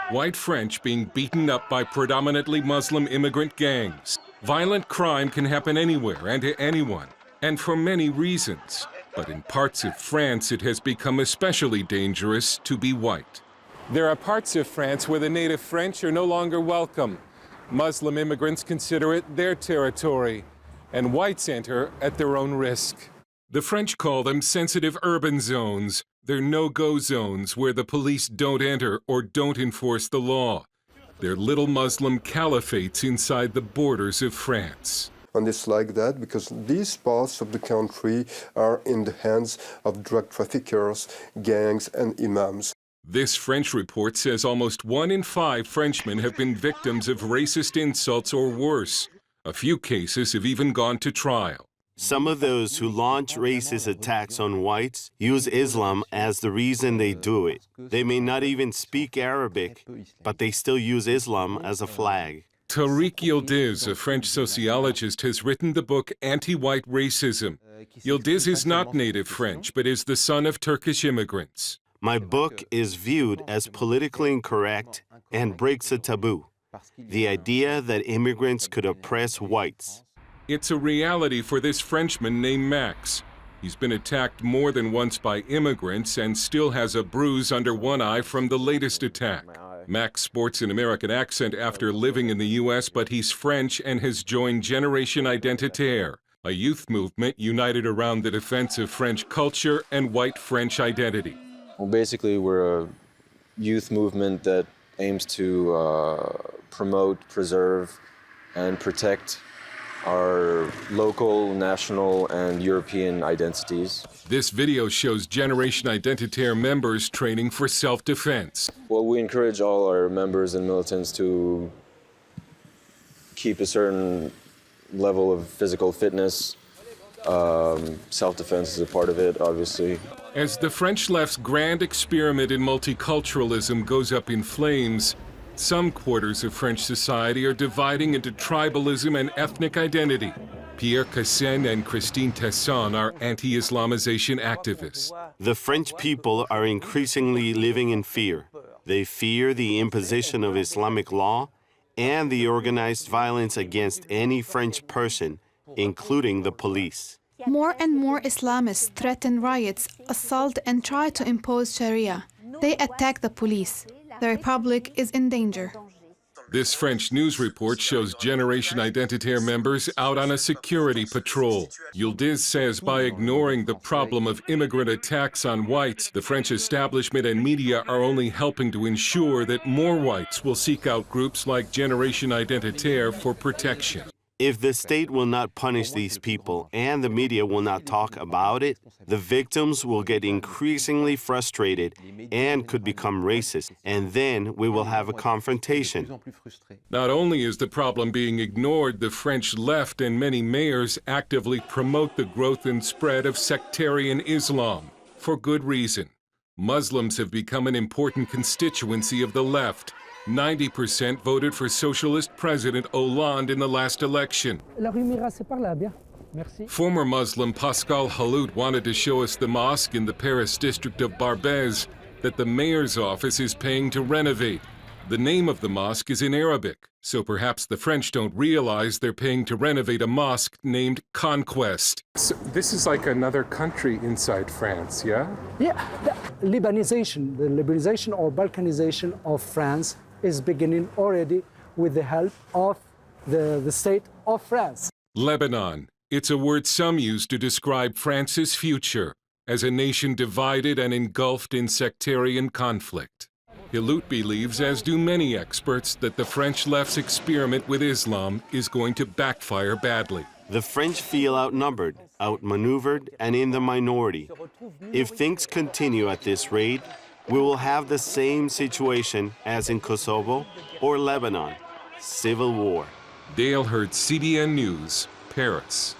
White French being beaten up by predominantly Muslim immigrant gangs. Violent crime can happen anywhere and to anyone, and for many reasons. But in parts of France, it has become especially dangerous to be white. There are parts of France where the native French are no longer welcome. Muslim immigrants consider it their territory, and whites enter at their own risk. The French call them sensitive urban zones. They're no-go zones where the police don't enter or don't enforce the law. They're little Muslim caliphates inside the borders of France. And it's like that because these parts of the country are in the hands of drug traffickers, gangs, and imams. This French report says almost 1 in 5 Frenchmen have been victims of racist insults or worse. A few cases have even gone to trial. Some of those who launch racist attacks on whites use Islam as the reason they do it. They may not even speak Arabic, but they still use Islam as a flag. Tariq Yildiz, a French sociologist, has written the book Anti-White Racism. Yildiz is not native French, but is the son of Turkish immigrants. My book is viewed as politically incorrect and breaks a taboo, the idea that immigrants could oppress whites. It's a reality for this Frenchman named Max. He's been attacked more than once by immigrants and still has a bruise under one eye from the latest attack. Max sports an American accent after living in the U.S., but he's French and has joined Generation Identitaire, a youth movement united around the defense of French culture and white French identity. Well, basically, we're a youth movement that aims to promote, preserve, and protect our local, national, and European identities. This video shows Generation Identitaire members training for self-defense. Well, we encourage all our members and militants to keep a certain level of physical fitness. Self-defense is a part of it, obviously. As the French left's grand experiment in multiculturalism goes up in flames, some quarters of French society are dividing into tribalism and ethnic identity. Pierre Cassen and Christine Tesson are anti-Islamization activists. The French people are increasingly living in fear. They fear the imposition of Islamic law and the organized violence against any French person, including the police. More and more Islamists threaten riots, assault, and try to impose Sharia. They attack the police. The Republic is in danger. This French news report shows Generation Identitaire members out on a security patrol. Yildiz says by ignoring the problem of immigrant attacks on whites, the French establishment and media are only helping to ensure that more whites will seek out groups like Generation Identitaire for protection. If the state will not punish these people and the media will not talk about it, the victims will get increasingly frustrated and could become racist, and then we will have a confrontation. Not only is the problem being ignored, the French left and many mayors actively promote the growth and spread of sectarian Islam, for good reason. Muslims have become an important constituency of the left. 90% voted for Socialist President Hollande in the last election. Former Muslim Pascal Halout wanted to show us the mosque in the Paris district of Barbès that the mayor's office is paying to renovate. The name of the mosque is in Arabic, so perhaps the French don't realize they're paying to renovate a mosque named Conquest. So this is like another country inside France, yeah? Yeah, the liberalization or Balkanization of France is beginning already with the help of the state of France. Lebanon. It's a word some use to describe France's future as a nation divided and engulfed in sectarian conflict. Halout believes, as do many experts, that the French left's experiment with Islam is going to backfire badly. The French feel outnumbered, outmaneuvered, and in the minority. If things continue at this rate, we will have the same situation as in Kosovo or Lebanon, civil war. Dale Hurd, CBN News, Paris.